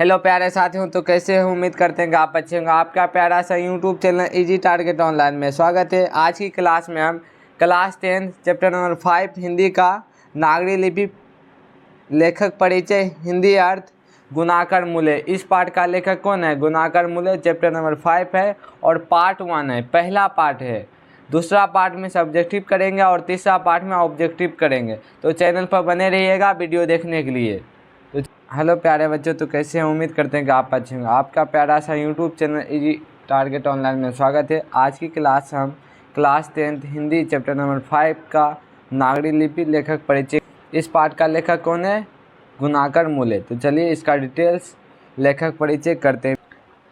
Hello प्यारे साथियों, तो कैसे हो? उम्मीद करते हैं कि आप अच्छे होंगे। आपका प्यारा सा YouTube channel easy target online में स्वागत है। आज की क्लास में हम क्लास 10 चैप्टर नंबर 5 हिंदी का नागरी लिपि लेखक परिचय हिंदी अर्थ गुणाकर मूल्य। इस पाठ का लेखक कौन है? गुणाकर मूल्य। चैप्टर नंबर 5 है और पार्ट 1 है, पहला पार्ट है। दूसरा पार्ट में सब्जेक्टिव करेंगे और तीसरा पार्ट में ऑब्जेक्टिव करेंगे। तो चैनल पर बने रहिएगा वीडियो देखने के लिए। हेलो प्यारे बच्चों, तो कैसे हैं? उम्मीद करते हैं कि आप अच्छे होंगे। आपका प्यारा सा YouTube channel easy target online में स्वागत है। आज की क्लास हम क्लास 10 हिंदी चैप्टर नंबर 5 का नागरी लिपि लेखक परिचय। इस पाठ का लेखक कौन है? गुणाकर मूल्य। तो चलिए इसका डिटेल्स लेखक परिचय करते हैं।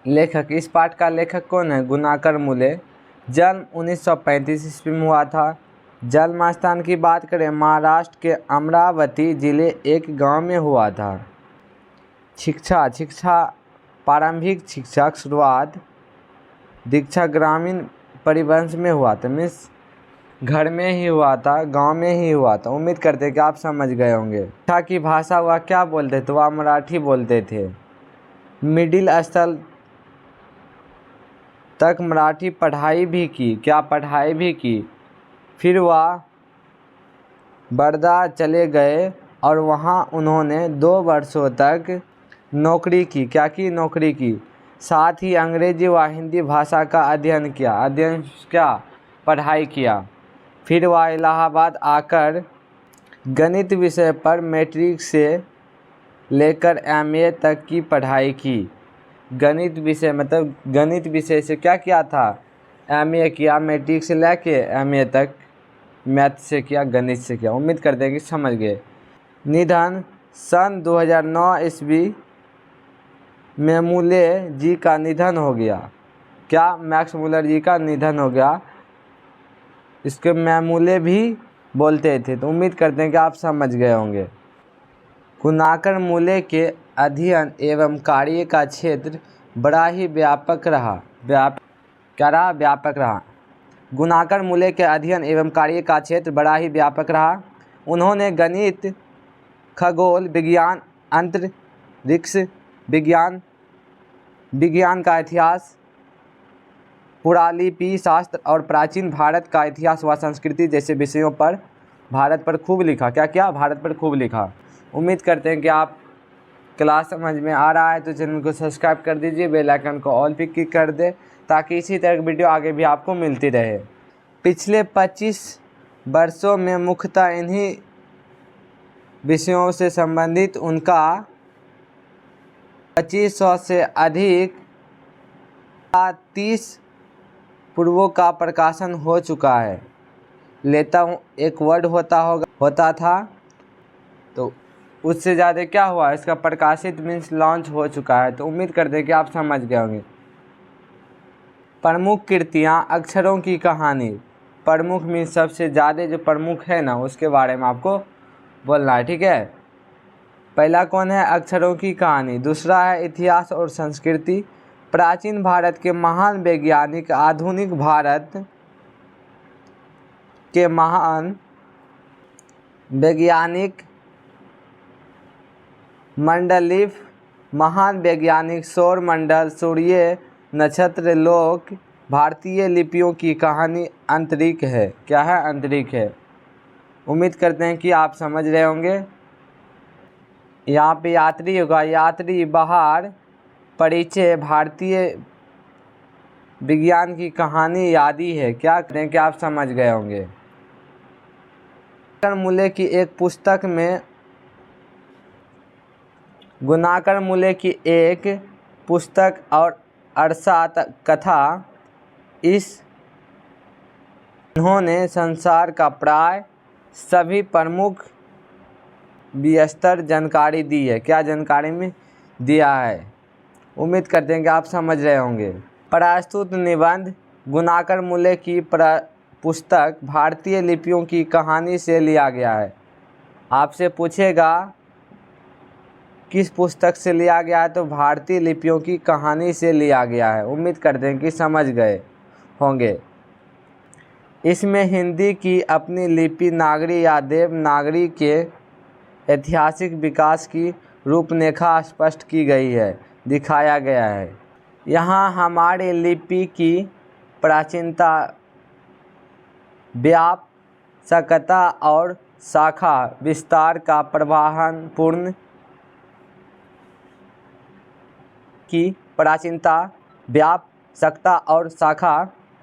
लेखक, इस पाठ का लेखक कौन है? गुणाकर मूल्य। जन्म 1935 ईस्वी में हुआ था। जन्म स्थान की बात करें, महाराष्ट्र के अमरावती जिले एक गांव में हुआ था। शिक्षा प्रारंभिक शिक्षा शुरुआत दीक्षा ग्रामीण परिवंश में हुआ था। मीन्स घर में ही हुआ था, गांव में ही हुआ था। उम्मीद करते हैं कि आप समझ गए होंगे। शिक्षा की भाषा वह क्या बोलते थे? वह मराठी बोलते थे। मिडिल स्तर तक मराठी पढ़ाई भी की। क्या पढ़ाई भी की? फिर वह वर्धा चले गए और वहाँ उन्होंने 2 वर्षों तक नौकरी की। क्या की? नौकरी की। साथ ही अंग्रेजी व हिंदी भाषा का अध्ययन किया। पढ़ाई किया। फिर वह इलाहाबाद आकर गणित विषय पर मैट्रिक से लेकर एमए तक की पढ़ाई की। गणित विषय मतलब गणित विषय से क्या किया था? एमए किया। मैट्रिक से लेके एमए तक मैथ से किया, गणित से किया। उम्मीद करते हैं कि समझ गए। निधन सन 2009 ईस्वी में मूल्य जी का निधन हो गया। क्या? मैक्स मूलर जी का निधन हो गया। इसके मैमूल्य भी बोलते थे। तो उम्मीद करते हैं कि आप समझ गए होंगे। गुणाकर मूल्य के अध्ययन एवं कार्य का क्षेत्र बड़ा ही व्यापक रहा। व्यापक रहा। गुणाकर मूल्य के अध्ययन एवं कार्य का क्षेत्र बड़ा ही व्यापक रहा। उन्होंने गणित, खगोल विज्ञान, अंतरिक्ष विज्ञान का इतिहास, पुरालिपि शास्त्र और प्राचीन भारत का इतिहास व संस्कृति जैसे विषयों पर भारत पर खूब लिखा। क्या किया? भारत पर खूब लिखा। उम्मीद करते हैं कि आप क्लास समझ में आ रहा है। तो चैनल को सब्सक्राइब कर दीजिए, बेल आइकन को ऑल पे क्लिक कर दे ताकि इसी तरह की वीडियो आगे भी आपको मिलती रहे। पिछले 25 वर्षों में मुख्यतः इन्हीं विषयों से संबंधित उनका 2500 से अधिक 30 पूर्वों का प्रकाशन हो चुका है। लेता हूँ एक वर्ड होता था, तो उससे ज़्यादा क्या हुआ? इसका प्रकाशित मीन्स लॉन्च हो चुका है। तो उम्मीद करते हैं कि आप समझ गए होंगे। प्रमुख कृतियाँ, अक्षरों की कहानी। प्रमुख मीन्स सबसे ज़्यादा जो प्रमुख है ना, उसके बारे में आपको बोलना है, ठीक है। पहला कौन है? अक्षरों की कहानी। दूसरा है इतिहास और संस्कृति। प्राचीन भारत के महान वैज्ञानिक, आधुनिक भारत के महान वैज्ञानिक, मंडलीफ, महान वैज्ञानिक, सौर मंडल, सूर्य, नक्षत्र, लोक, भारतीय लिपियों की कहानी, अंतरिक्ष है। क्या है? अंतरिक्ष है। उम्मीद करते हैं कि आप समझ रहे होंगे। यहाँ पे यात्री होगा, यात्री बाहर, परिचय, भारतीय विज्ञान की कहानी आदि है। क्या करें कि आप समझ गए होंगे। मूल्य की एक पुस्तक में गुणाकर मूल्य की एक पुस्तक और अरसा कथा, इन्होंने संसार का प्राय सभी प्रमुख विस्तर जानकारी दी है। क्या जानकारी में दिया है? उम्मीद करते हैं कि आप समझ रहे होंगे। प्रस्तुत निबंध गुणाकर मूल्य की पुस्तक भारतीय लिपियों की कहानी से लिया गया है। आपसे पूछेगा किस पुस्तक से लिया गया है, तो भारतीय लिपियों की कहानी से लिया गया है। उम्मीद करते हैं कि समझ गए होंगे। इसमें हिंदी की अपनी लिपि नागरी या देवनागरी के ऐतिहासिक विकास की रूपरेखा स्पष्ट की गई है, दिखाया गया है। यहाँ हमारे लिपि की प्राचीनता, व्यापकता और शाखा विस्तार का प्रभावपूर्ण की प्राचीनता, व्यापकता और शाखा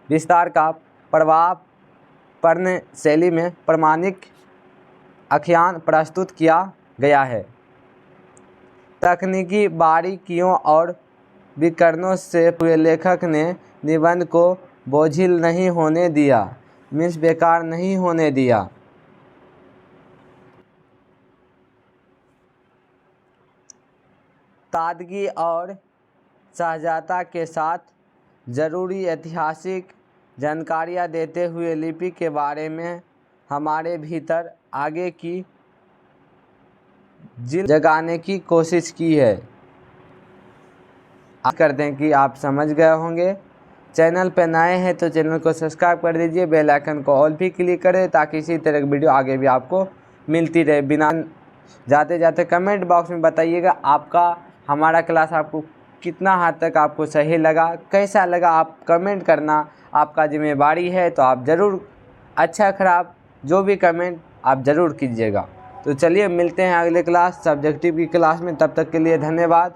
विस्तार का प्रभावपूर्ण शैली में प्रामाणिक आख्यान प्रस्तुत किया गया है। तकनीकी बारीकियों और विकर्णों से पूरे लेखक ने निबंध को बोझिल नहीं होने दिया, मीन्स बेकार नहीं होने दिया। ताजगी और सहजता के साथ ज़रूरी ऐतिहासिक जानकारियाँ देते हुए लिपि के बारे में हमारे भीतर आगे की जिल जगाने की कोशिश की है। आशा करते हैं कि आप समझ गए होंगे। चैनल पर नए हैं तो चैनल को सब्सक्राइब कर दीजिए, बेल आइकन को ऑल भी क्लिक करें ताकि इसी तरह की वीडियो आगे भी आपको मिलती रहे। बिना जाते जाते कमेंट बॉक्स में बताइएगा आपका हमारा क्लास आपको कितना हद तक आपको सही लगा, कैसा लगा, आप कमेंट करना आपका जिम्मेवारी है। तो आप ज़रूर अच्छा खराब जो भी कमेंट आप ज़रूर कीजिएगा। तो चलिए मिलते हैं अगले क्लास सब्जेक्टिव की क्लास में, तब तक के लिए धन्यवाद।